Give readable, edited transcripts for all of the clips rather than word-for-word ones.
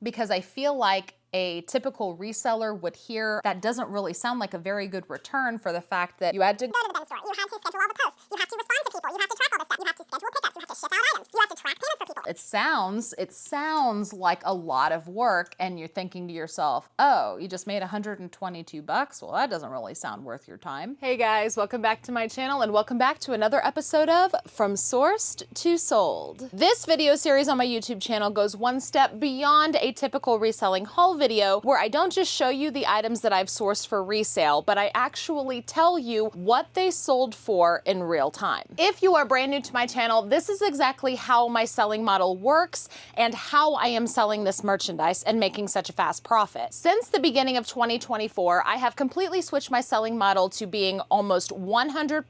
because I feel like a typical reseller would hear that doesn't really sound like a very good return for the fact that you had to go to the bin store, you had to schedule all the posts, you have to respond to people, you have to track all this stuff, you have to schedule pickups, you have to ship out items, you have to track payments for people. It sounds like a lot of work, and you're thinking to yourself, oh, you just made 122 bucks? Well, that doesn't really sound worth your time. Hey guys, welcome back to my channel and welcome back to another episode of From Sourced to Sold. This video series on my YouTube channel goes one step beyond a typical reselling haul video where I don't just show you the items that I've sourced for resale, but I actually tell you what they sold for in real time. If you are brand new to my channel, this is exactly how my selling model works and how I am selling this merchandise and making such a fast profit. Since the beginning of 2024, I have completely switched my selling model to being almost 100%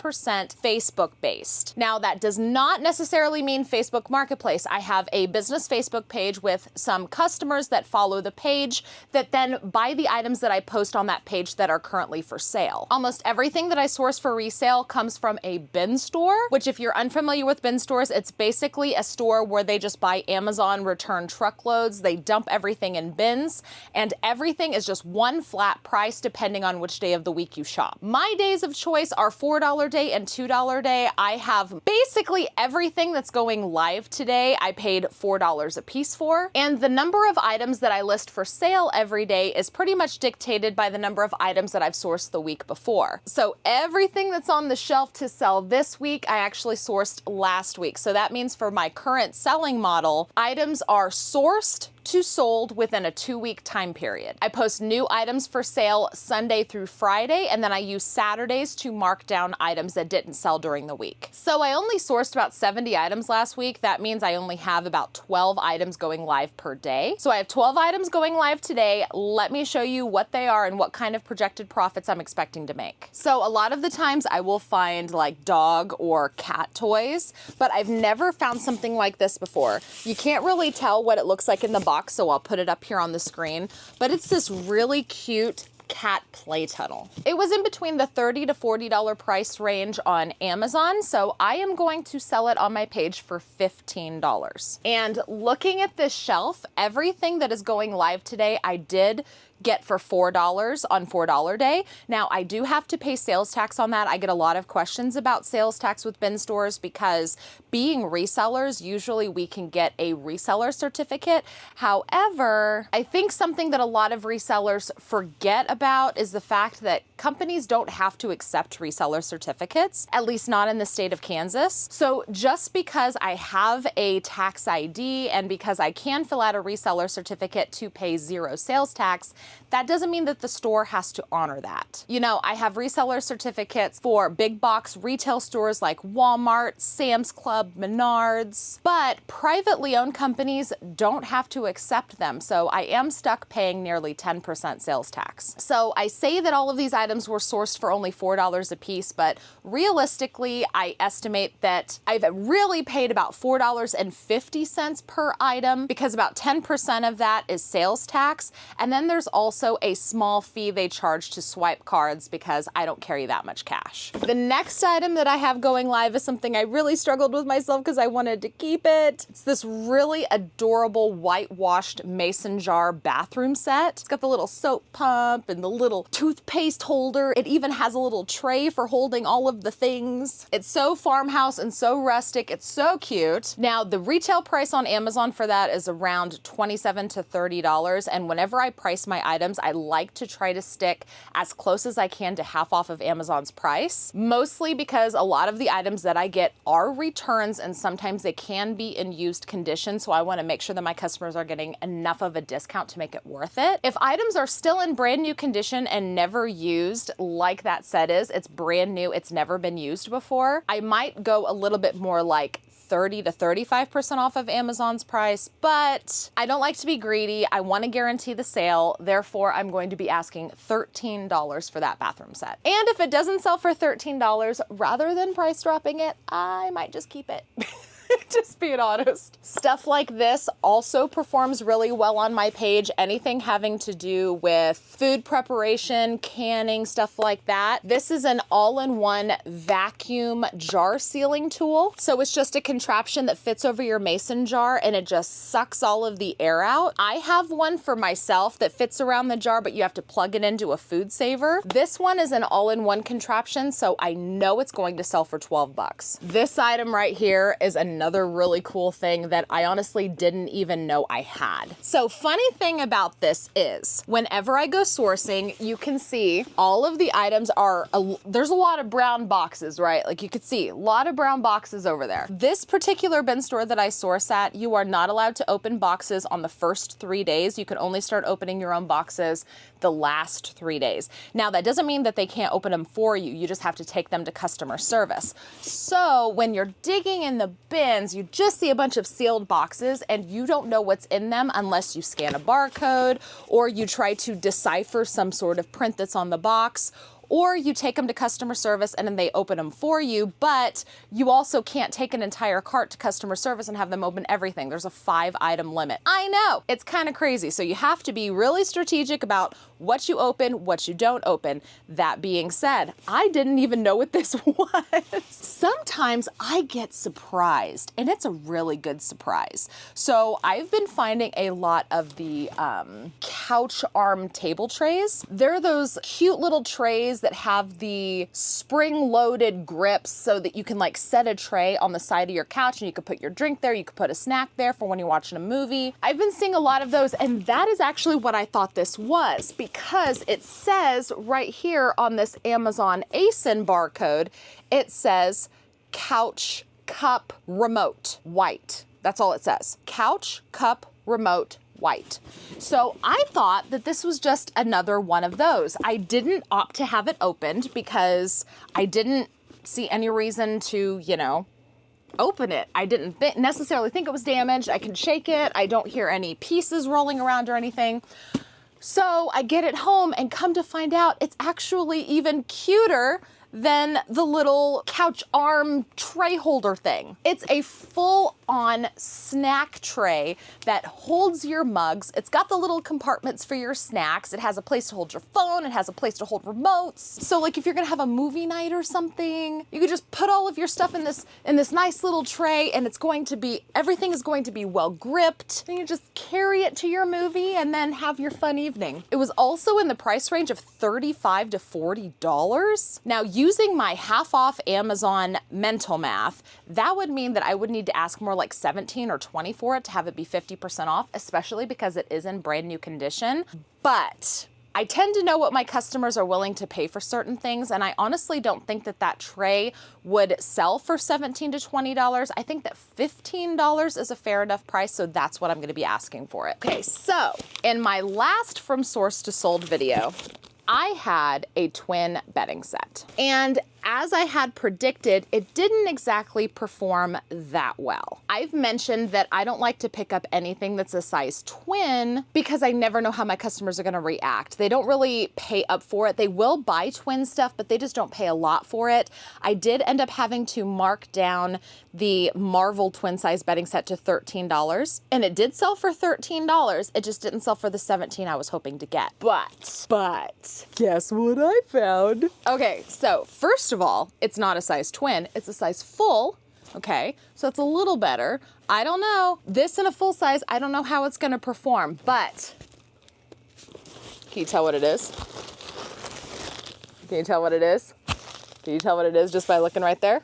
Facebook based. Now, that does not necessarily mean Facebook Marketplace. I have a business Facebook page with some customers that follow the page that then buy the items that I post on that page that are currently for sale. Almost everything that I source for resale comes from a bin store, which if you're unfamiliar with bin stores, it's basically a store where they just buy Amazon return truckloads, they dump everything in bins, and everything is just one flat price depending on which day of the week you shop. My days of choice are $4 day and $2 day. I have basically everything that's going live today I paid $4 a piece for, and the number of items that I list for sale every day is pretty much dictated by the number of items that I've sourced the week before. So everything that's on the shelf to sell this week, I actually sourced last week. So that means for my current selling model, items are sourced to sold within a 2-week time period. I post new items for sale Sunday through Friday, and then I use Saturdays to mark down items that didn't sell during the week. So I only sourced about 70 items last week. That means I only have about 12 items going live per day. So I have 12 items going live today. Let me show you what they are and what kind of projected profits I'm expecting to make. So a lot of the times I will find like dog or cat toys, but I've never found something like this before. You can't really tell what it looks like in the box, so I'll put it up here on the screen, but it's this really cute cat play tunnel. It was in between the $30 to $40 price range on Amazon, so I am going to sell it on my page for $15. And looking at this shelf, everything that is going live today, I did get for $4 on $4 day. Now, I do have to pay sales tax on that. I get a lot of questions about sales tax with bin stores because being resellers, usually we can get a reseller certificate. However, I think something that a lot of resellers forget about is the fact that companies don't have to accept reseller certificates, at least not in the state of Kansas. So just because I have a tax ID and because I can fill out a reseller certificate to pay zero sales tax, that doesn't mean that the store has to honor that. You know, I have reseller certificates for big box retail stores like Walmart, Sam's Club, Menards, but privately owned companies don't have to accept them. So I am stuck paying nearly 10% sales tax. So I say that all of these items were sourced for only $4 a piece, but realistically, I estimate that I've really paid about $4.50 per item because about 10% of that is sales tax. And then there's also a small fee they charge to swipe cards because I don't carry that much cash. The next item that I have going live is something I really struggled with myself because I wanted to keep it. It's this really adorable whitewashed mason jar bathroom set. It's got the little soap pump and the little toothpaste holder. It even has a little tray for holding all of the things. It's so farmhouse and so rustic. It's so cute. Now, the retail price on Amazon for that is around $27 to $30. And whenever I price my items, I like to try to stick as close as I can to half off of Amazon's price, mostly because a lot of the items that I get are returns and sometimes they can be in used condition. So I want to make sure that my customers are getting enough of a discount to make it worth it. If items are still in brand new condition and never used, like that set is, it's brand new, it's never been used before, I might go a little bit more like 30 to 35% off of Amazon's price, but I don't like to be greedy. I want to guarantee the sale. Therefore, I'm going to be asking $13 for that bathroom set. And if it doesn't sell for $13, rather than price dropping it, I might just keep it. Just be an honest. Stuff like this also performs really well on my page. Anything having to do with food preparation, canning, stuff like that. This is an all-in-one vacuum jar sealing tool. So it's just a contraption that fits over your mason jar and it just sucks all of the air out. I have one for myself that fits around the jar, but you have to plug it into a food saver. This one is an all-in-one contraption, so I know it's going to sell for 12 bucks. This item right here is another really cool thing that I honestly didn't even know I had. So funny thing about this is whenever I go sourcing, you can see all of the items are, there's a lot of brown boxes, right? Like you could see a lot of brown boxes over there. This particular bin store that I source at, you are not allowed to open boxes on the first 3 days. You can only start opening your own boxes the last 3 days. Now that doesn't mean that they can't open them for you. You just have to take them to customer service. So when you're digging in the bins, you just see a bunch of sealed boxes and you don't know what's in them unless you scan a barcode or you try to decipher some sort of print that's on the box, or you take them to customer service and then they open them for you, but you also can't take an entire cart to customer service and have them open everything. There's a 5-item limit. I know, it's kind of crazy. So you have to be really strategic about what you open, what you don't open. That being said, I didn't even know what this was. Sometimes I get surprised and it's a really good surprise. So I've been finding a lot of the couch arm table trays. They're those cute little trays that have the spring-loaded grips so that you can like set a tray on the side of your couch and you could put your drink there, you could put a snack there for when you're watching a movie. I've been seeing a lot of those and that is actually what I thought this was because it says right here on this Amazon ASIN barcode, it says couch, cup, remote, white. That's all it says. Couch, cup, remote, white. So I thought that this was just another one of those. I didn't opt to have it opened because I didn't see any reason to, you know, open it. I didn't necessarily think it was damaged. I can shake it. I don't hear any pieces rolling around or anything. So I get it home and come to find out it's actually even cuter than the little couch arm tray holder thing. It's a full-on snack tray that holds your mugs. It's got the little compartments for your snacks. It has a place to hold your phone. It has a place to hold remotes. So like if you're gonna have a movie night or something, you could just put all of your stuff in this nice little tray and it's going to be, everything is going to be well gripped. And you just carry it to your movie and then have your fun evening. It was also in the price range of $35 to $40. Now, using my half off Amazon mental math, that would mean that I would need to ask more like 17 or 20 for it to have it be 50% off, especially because it is in brand new condition. But I tend to know what my customers are willing to pay for certain things, and I honestly don't think that that tray would sell for $17 to $20. I think that $15 is a fair enough price, so that's what I'm gonna be asking for it. Okay, so in my last From Source to Sold video, I had a twin bedding set. And as I had predicted, it didn't exactly perform that well. I've mentioned that I don't like to pick up anything that's a size twin because I never know how my customers are gonna react. They don't really pay up for it. They will buy twin stuff, but they just don't pay a lot for it. I did end up having to mark down the Marvel twin size bedding set to $13, and it did sell for $13. It just didn't sell for the $17 I was hoping to get. But guess what I found? Okay, so first of all, it's not a size twin, it's a size full. Okay, so it's a little better. I don't know, this in a full size, I don't know how it's gonna perform, but can you tell what it is? Can you tell what it is? Can you tell what it is just by looking right there?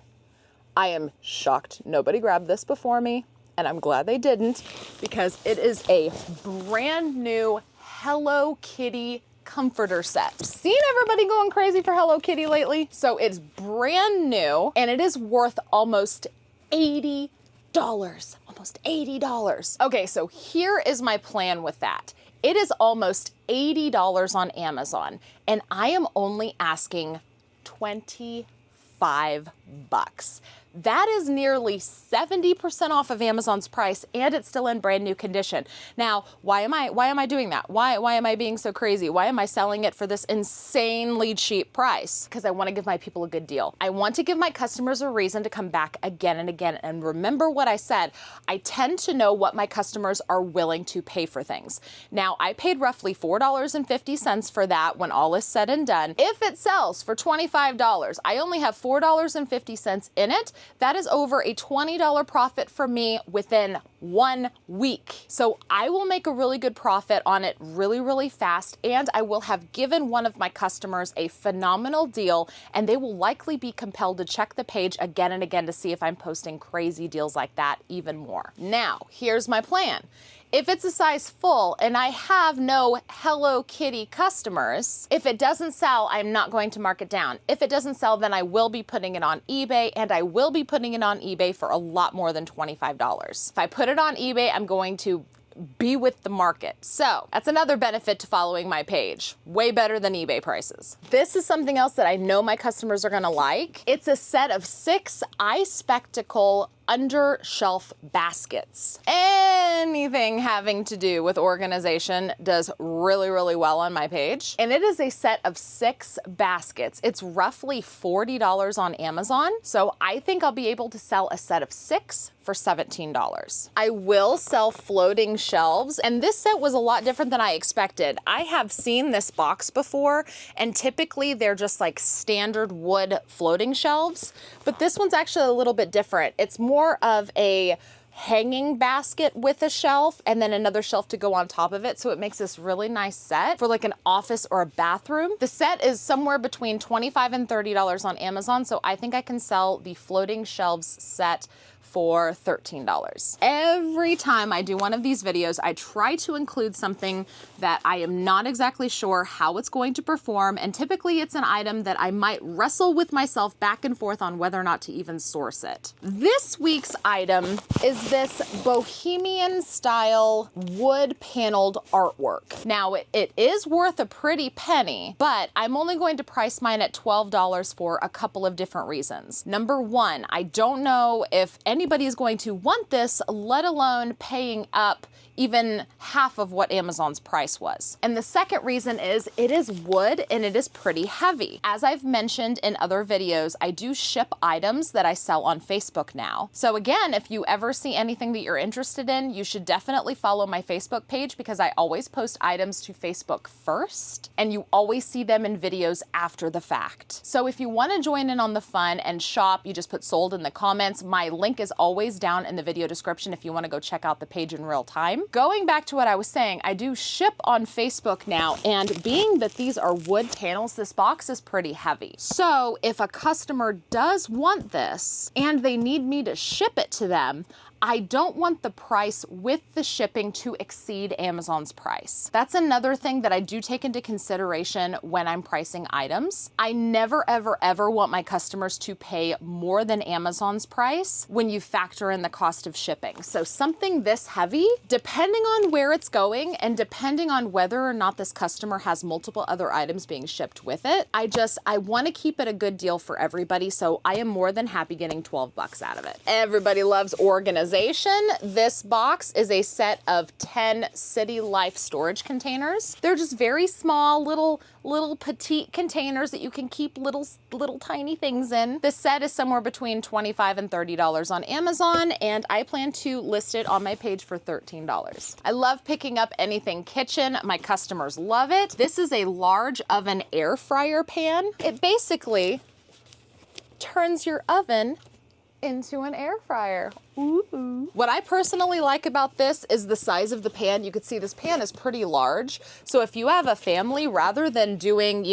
I am shocked nobody grabbed this before me, and I'm glad they didn't, because it is a brand new Hello Kitty comforter set. Seen everybody going crazy for Hello Kitty lately? So it's brand new and it is worth almost $80. Almost $80. Okay, so here is my plan with that. It is almost $80 on Amazon and I am only asking 25 bucks. That is nearly 70% off of Amazon's price, and it's still in brand new condition. Now, why am I doing that? Why am I being so crazy? Why am I selling it for this insanely cheap price? Because I want to give my people a good deal. I want to give my customers a reason to come back again and again. And remember what I said, I tend to know what my customers are willing to pay for things. Now, I paid roughly $4.50 for that when all is said and done. If it sells for $25, I only have $4.50 in it. That is over a $20 profit for me within 1 week. So I will make a really good profit on it really, really fast, and I will have given one of my customers a phenomenal deal, and they will likely be compelled to check the page again and again to see if I'm posting crazy deals like that even more. Now, here's my plan. If it's a size full and I have no Hello Kitty customers, if it doesn't sell, I'm not going to mark it down. If it doesn't sell, then I will be putting it on eBay, and I will be putting it on eBay for a lot more than $25. If I put it on eBay, I'm going to be with the market. So that's another benefit to following my page. Way better than eBay prices. This is something else that I know my customers are gonna like. It's a set of 6 iSpectacle under shelf baskets. Anything having to do with organization does really, really well on my page. And it is a set of 6 baskets. It's roughly $40 on Amazon. So I think I'll be able to sell a set of 6 for $17. I will sell floating shelves, and this set was a lot different than I expected. I have seen this box before, and typically they're just like standard wood floating shelves, but this one's actually a little bit different. It's more of a hanging basket with a shelf and then another shelf to go on top of it. So it makes this really nice set for like an office or a bathroom. The set is somewhere between $25 and $30 on Amazon. So I think I can sell the floating shelves set for $13. Every time I do one of these videos, I try to include something that I am not exactly sure how it's going to perform, and typically it's an item that I might wrestle with myself back and forth on whether or not to even source it. This week's item is this bohemian style wood paneled artwork. Now it is worth a pretty penny, but I'm only going to price mine at $12 for a couple of different reasons. Number one, I don't know if anybody is going to want this, let alone paying up even half of what Amazon's price was. And the second reason is it is wood and it is pretty heavy. As I've mentioned in other videos, I do ship items that I sell on Facebook now. So again, if you ever see anything that you're interested in, you should definitely follow my Facebook page, because I always post items to Facebook first, and you always see them in videos after the fact. So if you want to join in on the fun and shop, you just put sold in the comments. My link is always down in the video description if you want to go check out the page in real time. Going back to what I was saying, I do ship on Facebook now, and being that these are wood panels, this box is pretty heavy. So if a customer does want this and they need me to ship it to them, I don't want the price with the shipping to exceed Amazon's price. That's another thing that I do take into consideration when I'm pricing items. I never, ever, ever want my customers to pay more than Amazon's price when you factor in the cost of shipping. So something this heavy, depending on where it's going and depending on whether or not this customer has multiple other items being shipped with it, I want to keep it a good deal for everybody. So I am more than happy getting 12 bucks out of it. Everybody loves organization. This box is a set of 10 City Life storage containers. They're just very small, little petite containers that you can keep little tiny things in. This set is somewhere between $25 and $30 on Amazon, and I plan to list it on my page for $13. I love picking up anything kitchen. My customers love it. This is a large oven air fryer pan. It basically turns your oven into an air fryer. Ooh. What I personally like about this is the size of the pan. You can see this pan is pretty large. So if you have a family, rather than doing,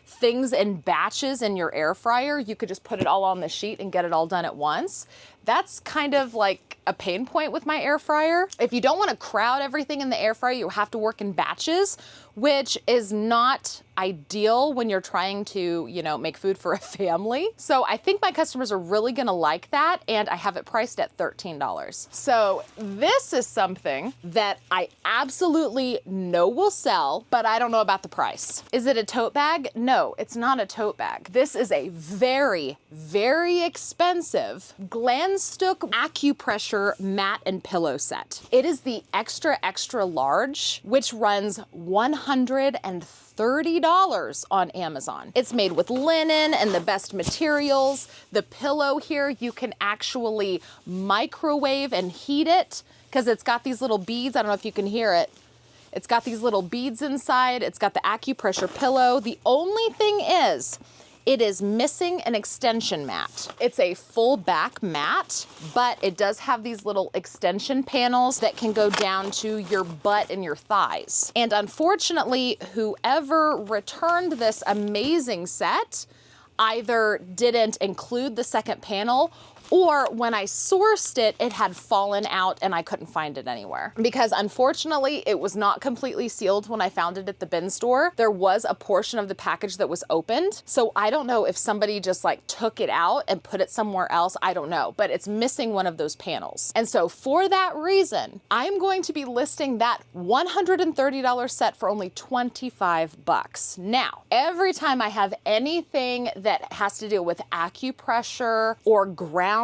things in batches in your air fryer, you could just put it all on the sheet and get it all done at once. that's kind of like a pain point with my air fryer. If you don't want to crowd everything in the air fryer, you have to work in batches, which is not ideal when you're trying to, you know, make food for a family. So I think my customers are really gonna like that, and I have it priced at $13. So this is something that I absolutely know will sell, but I don't know about the price. Is it a tote bag? No, it's not a tote bag. This is a very, very expensive Glanstook acupressure mat and pillow set. It is the extra, extra large, which runs $130 on Amazon. It's made with linen and the best materials. The pillow here, you can actually microwave and heat it because it's got these little beads. I don't know if you can hear it. It's got these little beads inside. It's got the acupressure pillow. The only thing is, it is missing an extension mat. It's a full back mat, but it does have these little extension panels that can go down to your butt and your thighs. And unfortunately, whoever returned this amazing set either didn't include the second panel, or when I sourced it, it had fallen out and I couldn't find it anywhere. Because unfortunately, it was not completely sealed when I found it at the bin store. There was a portion of the package that was opened. So I don't know if somebody just like took it out and put it somewhere else. I don't know, but it's missing one of those panels. And so for that reason, I'm going to be listing that $130 set for only 25 bucks. Now, every time I have anything that has to do with acupressure or grounding,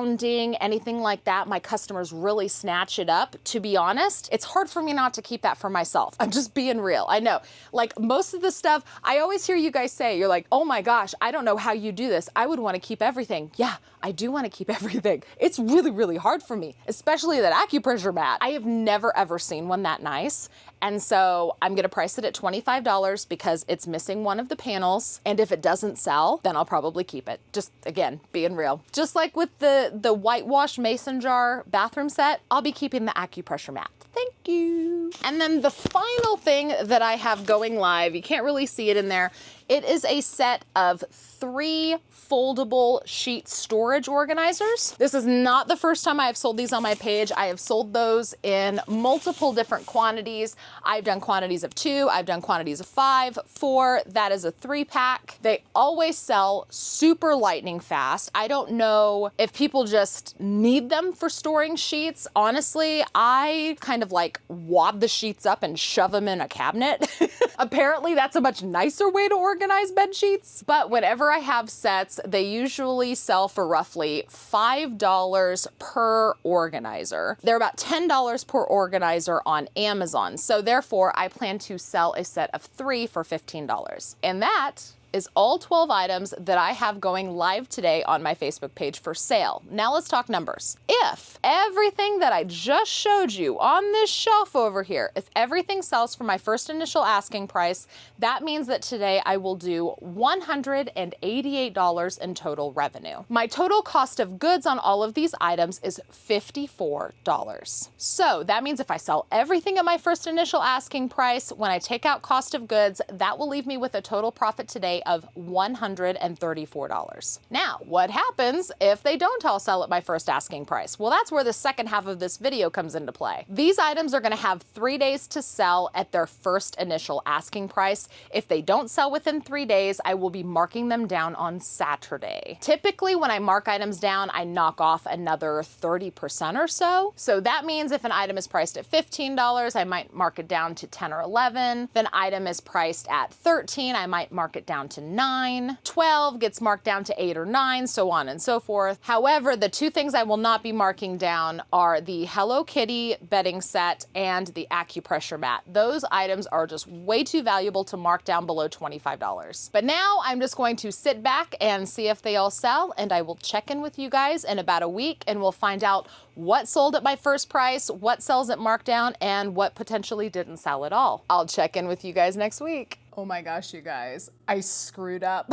anything like that, my customers really snatch it up. To be honest, it's hard for me not to keep that for myself. I'm just being real. I know, like most of the stuff, I always hear you guys say, you're like, oh my gosh, I don't know how you do this. I would want to keep everything. Yeah, I do want to keep everything. It's really, really hard for me, especially that acupressure mat. I have never ever seen one that nice. And so I'm gonna price it at $25 because it's missing one of the panels. And if it doesn't sell, then I'll probably keep it. Just again, being real. Just like with the whitewash mason jar bathroom set, I'll be keeping the acupressure mat. Thank you. And then the final thing that I have going live, you can't really see it in there, it is a set of 3 foldable sheet storage organizers. This is not the first time I've sold these on my page. I have sold those in multiple different quantities. I've done quantities of 2, I've done quantities of 5, 4, that is a 3-pack. They always sell super lightning fast. I don't know if people just need them for storing sheets. Honestly, I kind of like wad the sheets up and shove them in a cabinet. Apparently that's a much nicer way to organize bed sheets. But whenever I have sets, they usually sell for roughly $5 per organizer. They're about $10 per organizer on Amazon. So therefore, I plan to sell a set of 3 for $15. And that is all 12 items that I have going live today on my Facebook page for sale. Now let's talk numbers. If everything that I just showed you on this shelf over here, if everything sells for my first initial asking price, that means that today I will do $188 in total revenue. My total cost of goods on all of these items is $54. So that means if I sell everything at my first initial asking price, when I take out cost of goods, that will leave me with a total profit today of $134. Now, what happens if they don't all sell at my first asking price? Well, that's where the second half of this video comes into play. These items are going to have 3 days to sell at their first initial asking price. If they don't sell within 3 days, I will be marking them down on Saturday. Typically, when I mark items down, I knock off another 30% or so. So that means if an item is priced at $15, I might mark it down to 10 or 11. If an item is priced at 13, I might mark it down to 9. 12 gets marked down to 8 or 9, so on and so forth. However, the 2 things I will not be marking down are the Hello Kitty bedding set and the acupressure mat. Those items are just way too valuable to mark down below $25. But now I'm just going to sit back and see if they all sell, and I will check in with you guys in about a week and we'll find out what sold at my first price, what sells at markdown, and what potentially didn't sell at all. I'll check in with you guys next week. Oh my gosh, you guys, I screwed up.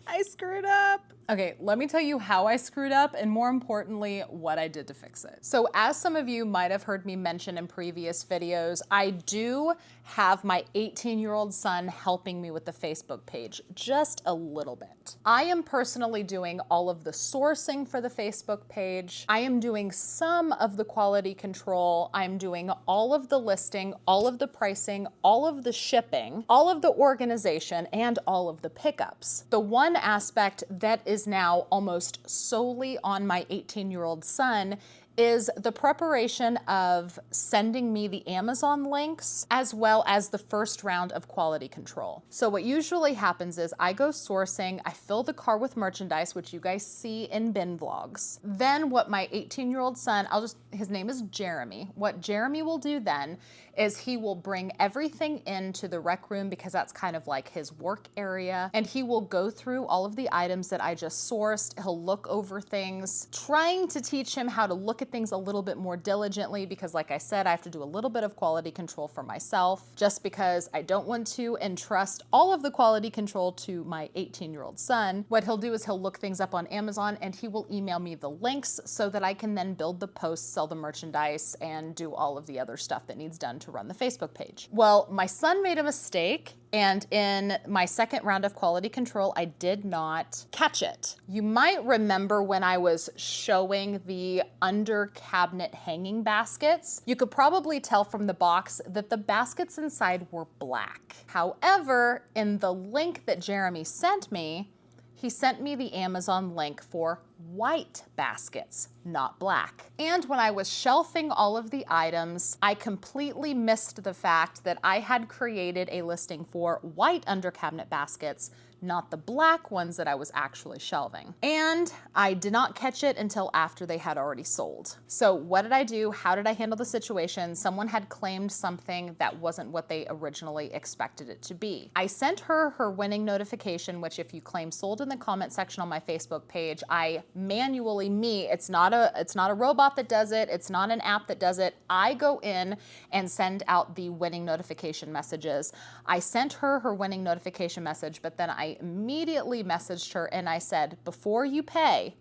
I screwed up. Okay, let me tell you how I screwed up and more importantly, what I did to fix it. So as some of you might have heard me mention in previous videos, I do have my 18-year-old son helping me with the Facebook page just a little bit. I am personally doing all of the sourcing for the Facebook page. I am doing some of the quality control. I'm doing all of the listing, all of the pricing, all of the shipping, all of the organization, and all of the pickups. The one aspect that is now almost solely on my 18-year-old son is the preparation of sending me the Amazon links as well as the first round of quality control. So what usually happens is I go sourcing, I fill the car with merchandise, which you guys see in bin vlogs. Then what my 18-year-old son, his name is Jeremy. What Jeremy will do then is he will bring everything into the rec room because that's kind of like his work area. And he will go through all of the items that I just sourced. He'll look over things, trying to teach him how to look at things a little bit more diligently because like I said, I have to do a little bit of quality control for myself just because I don't want to entrust all of the quality control to my 18-year-old son. What he'll do is he'll look things up on Amazon and he will email me the links so that I can then build the posts, sell the merchandise, and do all of the other stuff that needs done to run the Facebook page. Well, my son made a mistake, and in my second round of quality control, I did not catch it. You might remember when I was showing the under cabinet hanging baskets, you could probably tell from the box that the baskets inside were black. However, in the link that Jeremy sent me, he sent me the Amazon link for white baskets, not black. And when I was shelving all of the items, I completely missed the fact that I had created a listing for white under cabinet baskets, not the black ones that I was actually shelving. And I did not catch it until after they had already sold. So what did I do? How did I handle the situation? Someone had claimed something that wasn't what they originally expected it to be. I sent her her winning notification, which if you claim sold in the comment section on my Facebook page, I manually, it's not a robot that does it. It's not an app that does it. I go in and send out the winning notification messages. I sent her her winning notification message, but then I immediately messaged her and I said, before you pay,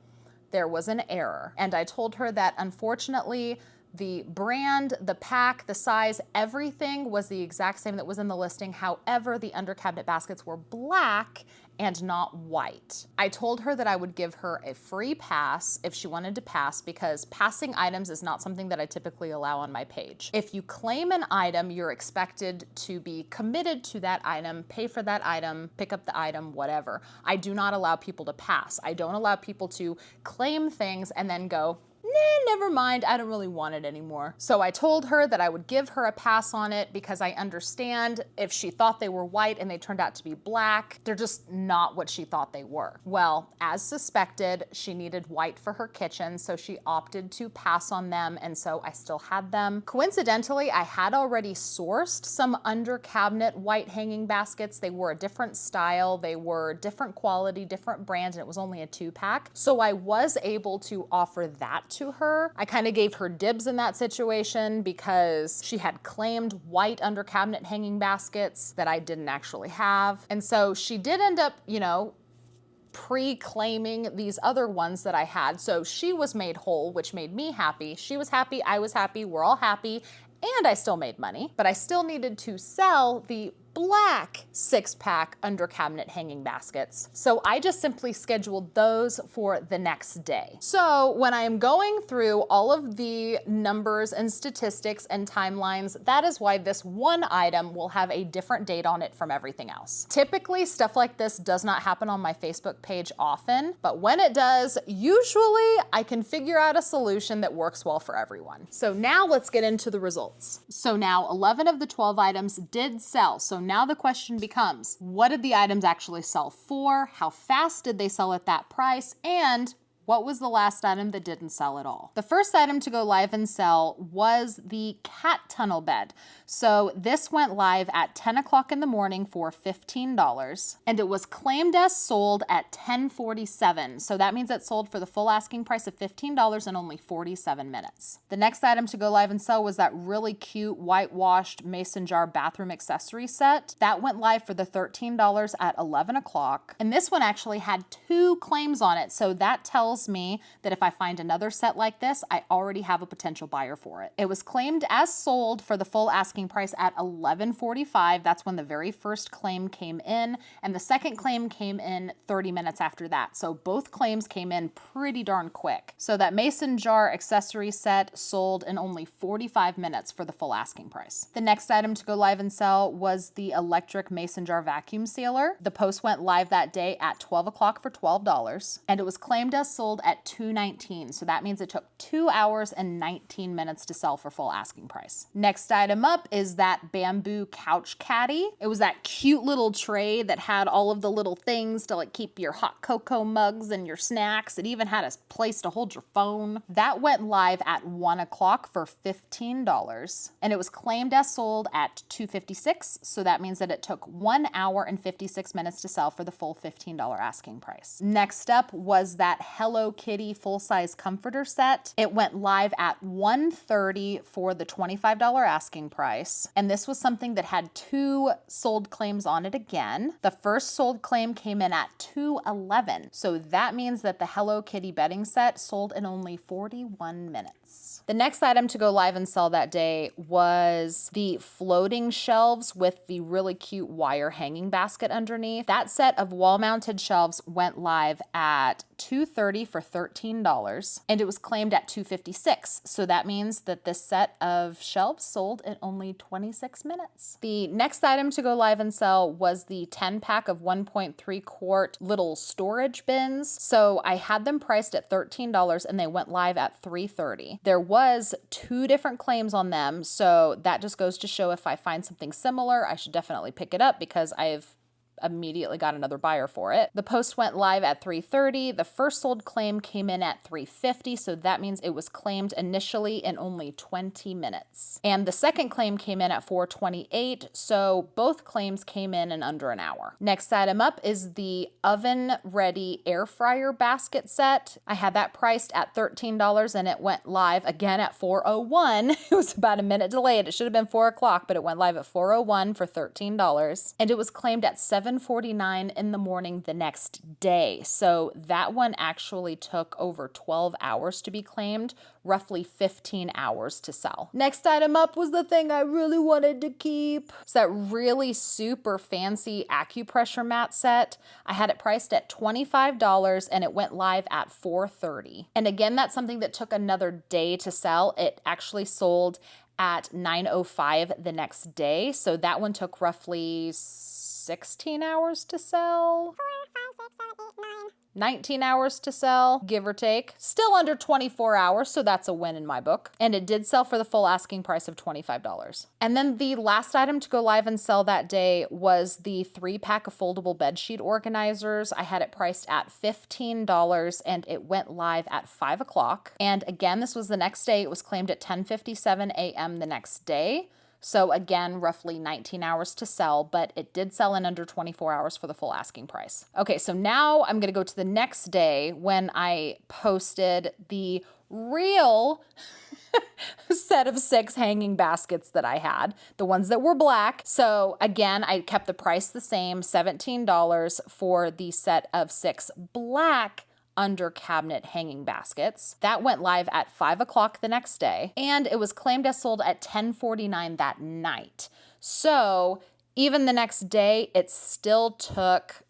there was an error. And I told her that unfortunately, the brand, the pack, the size, everything was the exact same that was in the listing. However, the under cabinet baskets were black and not white. I told her that I would give her a free pass if she wanted to pass because passing items is not something that I typically allow on my page. If you claim an item, you're expected to be committed to that item, pay for that item, pick up the item, whatever. I do not allow people to pass. I don't allow people to claim things and then go, nah, never mind, I don't really want it anymore. So I told her that I would give her a pass on it because I understand if she thought they were white and they turned out to be black, they're just not what she thought they were. Well, as suspected, she needed white for her kitchen, so she opted to pass on them, and so I still had them. Coincidentally, I had already sourced some under cabinet white hanging baskets. They were a different style, they were different quality, different brands, and it was only a 2-pack. So I was able to offer that to her. I kind of gave her dibs in that situation because she had claimed white under cabinet hanging baskets that I didn't actually have. And so she did end up, pre-claiming these other ones that I had. So she was made whole, which made me happy. She was happy, I was happy, we're all happy, and I still made money, but I still needed to sell the black 6-pack under cabinet hanging baskets. So I just simply scheduled those for the next day. So when I am going through all of the numbers and statistics and timelines, that is why this one item will have a different date on it from everything else. Typically, stuff like this does not happen on my Facebook page often, but when it does, usually I can figure out a solution that works well for everyone. So now let's get into the results. So now 11 of the 12 items did sell. So now the question becomes, what did the items actually sell for? How fast did they sell at that price? And What was the last item that didn't sell at all? The first item to go live and sell was the cat tunnel bed. So this went live at 10 o'clock in the morning for $15, and it was claimed as sold at 10:47. So that means it sold for the full asking price of $15 in only 47 minutes. The next item to go live and sell was that really cute whitewashed mason jar bathroom accessory set. That went live for the $13 at 11 o'clock. And this one actually had 2 claims on it. So that tells me that if I find another set like this, I already have a potential buyer for it. It was claimed as sold for the full asking price at $11.45. That's when the very first claim came in. And the second claim came in 30 minutes after that. So both claims came in pretty darn quick. So that mason jar accessory set sold in only 45 minutes for the full asking price. The next item to go live and sell was the electric mason jar vacuum sealer. The post went live that day at 12 o'clock for $12, and it was claimed as sold at $2.19. So that means it took 2 hours and 19 minutes to sell for full asking price. Next item up is that bamboo couch caddy. It was that cute little tray that had all of the little things to like keep your hot cocoa mugs and your snacks. It even had a place to hold your phone. That went live at 1 o'clock for $15, and it was claimed as sold at $2.56. So that means that it took 1 hour and 56 minutes to sell for the full $15 asking price. Next up was that Hello Kitty full-size comforter set. It went live at 1:30 for the $25 asking price. And this was something that had 2 sold claims on it again. The first sold claim came in at $2.11. So that means that the Hello Kitty bedding set sold in only 41 minutes. The next item to go live and sell that day was the floating shelves with the really cute wire hanging basket underneath. That set of wall-mounted shelves went live at 2:30 for $13, and it was claimed at $2.56. So that means that this set of shelves sold in only 26 minutes. The next item to go live and sell was the 10-pack of 1.3 quart little storage bins. So I had them priced at $13 and they went live at $3.30. There was 2 different claims on them, so that just goes to show if I find something similar, I should definitely pick it up because I've immediately got another buyer for it. The post went live at 3:30. The first sold claim came in at 3:50, so that means it was claimed initially in only 20 minutes. And the second claim came in at 4:28, so both claims came in under an hour. Next item up is the oven-ready air fryer basket set. I had that priced at $13 and it went live again at 4:01. It was about a minute delayed. It should have been 4 o'clock, but it went live at 4:01 for $13. And it was claimed at 7:49 in the morning the next day. So that one actually took over 12 hours to be claimed, roughly 15 hours to sell. Next item up was the thing I really wanted to keep. It's that really super fancy acupressure mat set. I had it priced at $25 and it went live at 4:30. And again, that's something that took another day to sell. It actually sold at 9:05 the next day. So that one took roughly 16 hours to sell. 4, 5, 6, 7, 8, 9. 19 hours to sell, give or take. Still under 24 hours, so that's a win in my book. And it did sell for the full asking price of $25. And then the last item to go live and sell that day was the 3-pack of foldable bedsheet organizers. I had it priced at $15 and it went live at 5 o'clock. And again, this was the next day. It was claimed at 10:57 a.m. the next day. So again, roughly 19 hours to sell, but it did sell in under 24 hours for the full asking price. Okay, so now I'm gonna go to the next day when I posted the real set of 6 hanging baskets that I had, the ones that were black. So again, I kept the price the same, $17 for the set of 6 black under cabinet hanging baskets. That went live at 5 o'clock the next day, and it was claimed as sold at 10:49 that night. So even the next day, it still took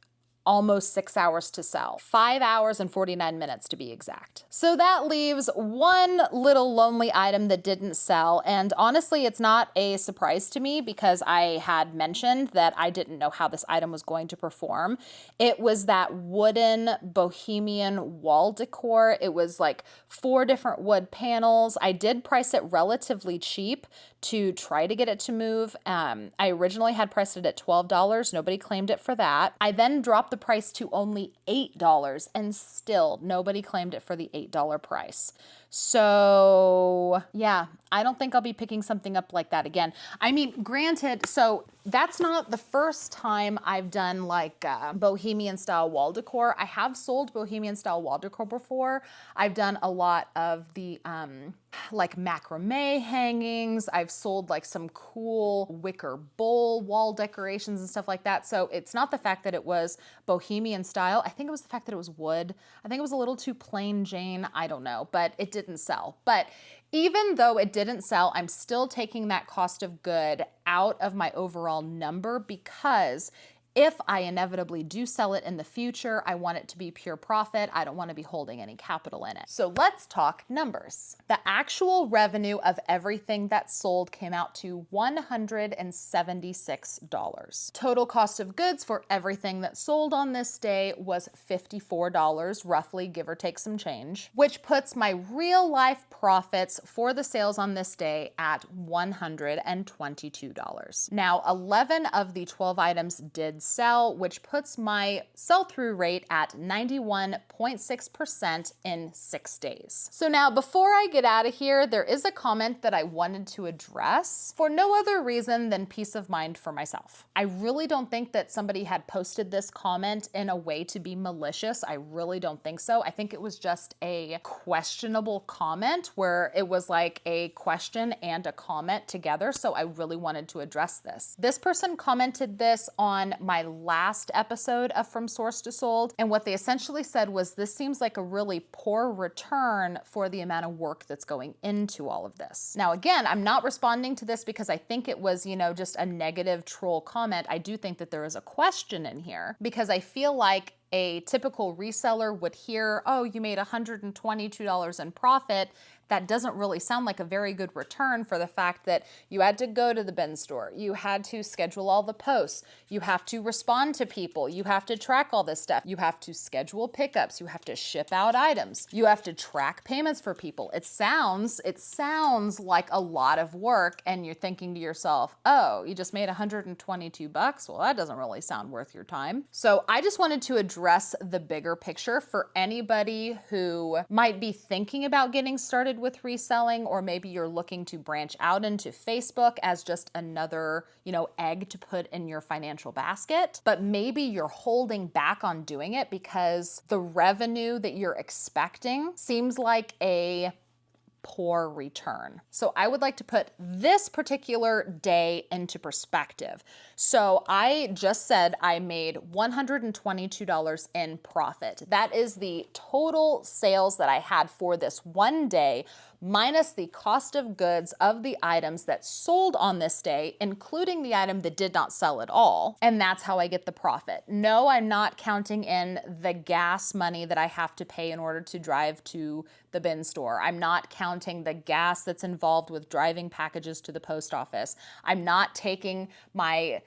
almost 6 hours to sell. 5 hours and 49 minutes to be exact. So that leaves one little lonely item that didn't sell. And honestly, it's not a surprise to me because I had mentioned that I didn't know how this item was going to perform. It was that wooden bohemian wall decor. It was like 4 different wood panels. I did price it relatively cheap to try to get it to move. I originally had priced it at $12. Nobody claimed it for that. I then dropped the the price to only $8 and still nobody claimed it for the $8 price. So yeah, I don't think I'll be picking something up like that again. I mean, granted, so that's not the first time I've done like bohemian style wall decor. I have sold bohemian style wall decor before. I've done a lot of the like macrame hangings. I've sold like some cool wicker bowl wall decorations and stuff like that. So it's not the fact that it was bohemian style. I think it was the fact that it was wood. I think it was a little too plain Jane. I don't know, but it didn't sell. But even though it didn't sell, I'm still taking that cost of good out of my overall number, because if I inevitably do sell it in the future, I want it to be pure profit. I don't want to be holding any capital in it. So let's talk numbers. The actual revenue of everything that sold came out to $176. Total cost of goods for everything that sold on this day was $54, roughly, give or take some change, which puts my real life profits for the sales on this day at $122. Now, 11 of the 12 items did sell, which puts my sell-through rate at 91.6% in 6 days. So now, before I get out of here, there is a comment that I wanted to address for no other reason than peace of mind for myself. I really don't think that somebody had posted this comment in a way to be malicious. I really don't think so. I think it was just a questionable comment where it was like a question and a comment together. So I really wanted to address this. This person commented this on my last episode of From Source to Sold, and what they essentially said was, this seems like a really poor return for the amount of work that's going into all of this. Now, again, I'm not responding to this because I think it was, just a negative troll comment. I do think that there is a question in here, because I feel like a typical reseller would hear, oh, you made $122 in profit. That doesn't really sound like a very good return for the fact that you had to go to the bin store, you had to schedule all the posts, you have to respond to people, you have to track all this stuff, you have to schedule pickups, you have to ship out items, you have to track payments for people. It sounds like a lot of work, and you're thinking to yourself, oh, you just made $122? Well, that doesn't really sound worth your time. So I just wanted to address the bigger picture for anybody who might be thinking about getting started with reselling, or maybe you're looking to branch out into Facebook as just another, egg to put in your financial basket, but maybe you're holding back on doing it because the revenue that you're expecting seems like a poor return. So I would like to put this particular day into perspective. So I just said I made $122 in profit. That is the total sales that I had for this one day, minus the cost of goods of the items that sold on this day, including the item that did not sell at all. And that's how I get the profit. No, I'm not counting in the gas money that I have to pay in order to drive to the bin store. I'm not counting the gas that's involved with driving packages to the post office. I'm not taking my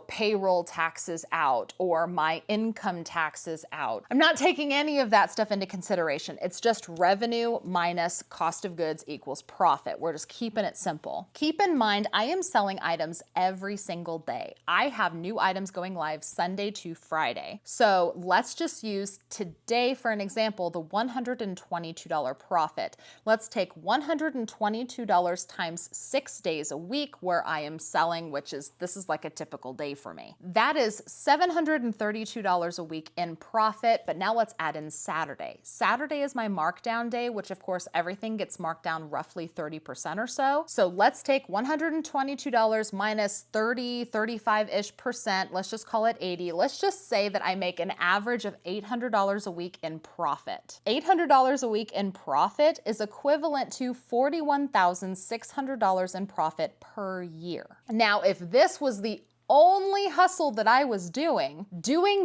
payroll taxes out or my income taxes out. I'm not taking any of that stuff into consideration. It's just revenue minus cost of goods equals profit. We're just keeping it simple. Keep in mind, I am selling items every single day. I have new items going live Sunday to Friday. So let's just use today for an example, the $122 profit. Let's take $122 times 6 days a week where I am selling, this is like a typical day for me. That is $732 a week in profit, but now let's add in Saturday. Saturday is my markdown day, which of course everything gets marked down roughly 30% or so. So let's take $122 minus 35-ish percent. Let's just call it 80. Let's just say that I make an average of $800 a week in profit. $800 a week in profit is equivalent to $41,600 in profit per year. Now, if this was the only hustle that I was doing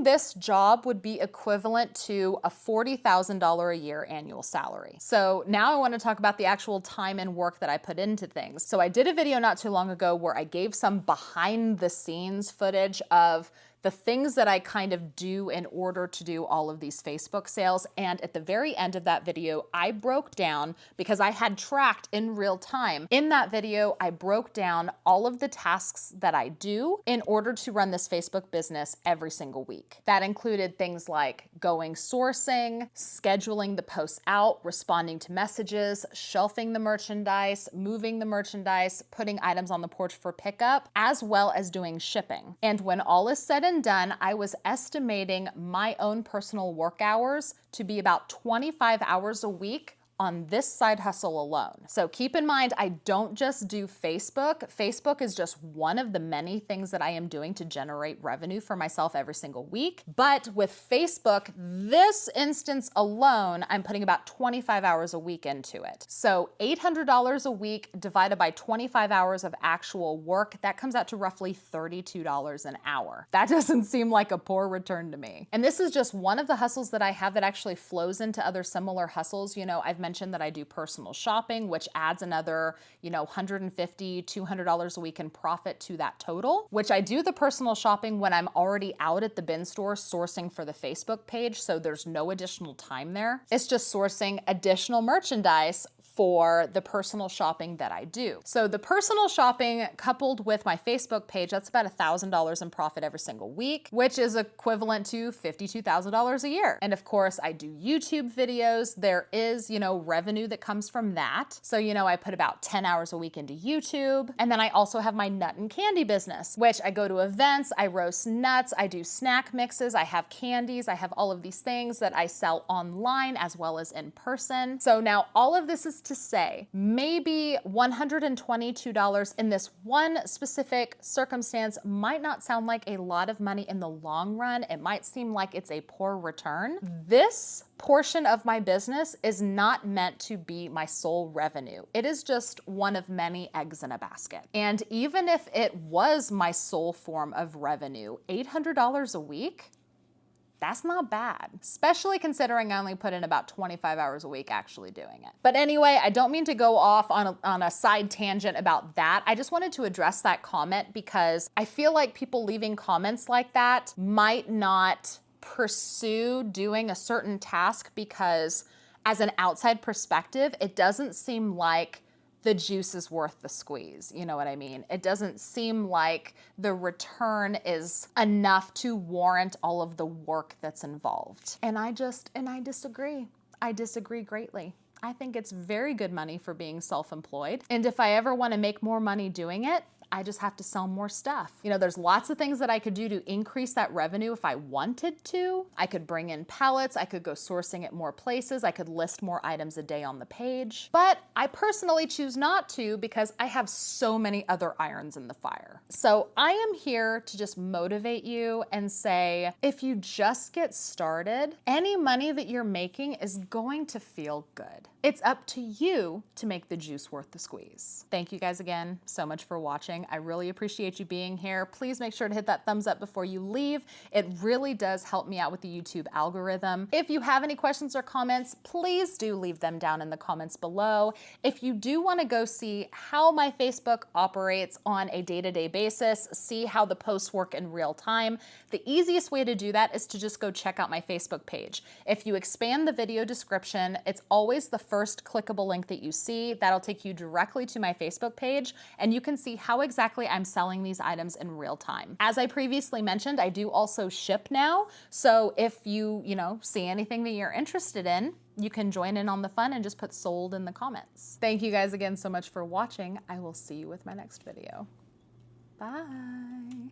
this job would be equivalent to a $40,000 a year annual salary. So now I want to talk about the actual time and work that I put into things. So I did a video not too long ago where I gave some behind the scenes footage of the things that I kind of do in order to do all of these Facebook sales. And at the very end of that video, I broke down, because I had tracked in real time. In that video, I broke down all of the tasks that I do in order to run this Facebook business every single week. That included things like going sourcing, scheduling the posts out, responding to messages, shelving the merchandise, moving the merchandise, putting items on the porch for pickup, as well as doing shipping. And when all is said and done, I was estimating my own personal work hours to be about 25 hours a week on this side hustle alone. So keep in mind, I don't just do Facebook. Facebook is just one of the many things that I am doing to generate revenue for myself every single week. But with Facebook, this instance alone, I'm putting about 25 hours a week into it. So $800 a week divided by 25 hours of actual work, that comes out to roughly $32 an hour. That doesn't seem like a poor return to me. And this is just one of the hustles that I have that actually flows into other similar hustles. You know, I've mentioned that I do personal shopping, which adds another, $150, $200 a week in profit to that total, which I do the personal shopping when I'm already out at the bin store sourcing for the Facebook page. So there's no additional time there. It's just sourcing additional merchandise for the personal shopping that I do. So the personal shopping coupled with my Facebook page, that's about $1,000 in profit every single week, which is equivalent to $52,000 a year. And of course, I do YouTube videos. There is, revenue that comes from that. So, I put about 10 hours a week into YouTube. And then I also have my nut and candy business, which I go to events, I roast nuts, I do snack mixes, I have candies, I have all of these things that I sell online as well as in person. So now all of this is to say, maybe $122 in this one specific circumstance might not sound like a lot of money in the long run. It might seem like it's a poor return. This portion of my business is not meant to be my sole revenue. It is just one of many eggs in a basket. And even if it was my sole form of revenue, $800 a week, that's not bad, especially considering I only put in about 25 hours a week actually doing it. But anyway, I don't mean to go off on a side tangent about that. I just wanted to address that comment because I feel like people leaving comments like that might not pursue doing a certain task because as an outside perspective, it doesn't seem like the juice is worth the squeeze. You know what I mean? It doesn't seem like the return is enough to warrant all of the work that's involved. And I disagree. I disagree greatly. I think it's very good money for being self-employed. And if I ever want to make more money doing it, I just have to sell more stuff. There's lots of things that I could do to increase that revenue if I wanted to. I could bring in pallets, I could go sourcing at more places, I could list more items a day on the page. But I personally choose not to because I have so many other irons in the fire. So I am here to just motivate you and say, if you just get started, any money that you're making is going to feel good. It's up to you to make the juice worth the squeeze. Thank you guys again so much for watching. I really appreciate you being here. Please make sure to hit that thumbs up before you leave. It really does help me out with the YouTube algorithm. If you have any questions or comments, please do leave them down in the comments below. If you do want to go see how my Facebook operates on a day-to-day basis, see how the posts work in real time, the easiest way to do that is to just go check out my Facebook page. If you expand the video description, it's always the first clickable link that you see. That'll take you directly to my Facebook page, and you can see how exactly I'm selling these items in real time. As I previously mentioned, I do also ship now. So if you see anything that you're interested in, you can join in on the fun and just put sold in the comments. Thank you guys again so much for watching. I will see you with my next video. Bye.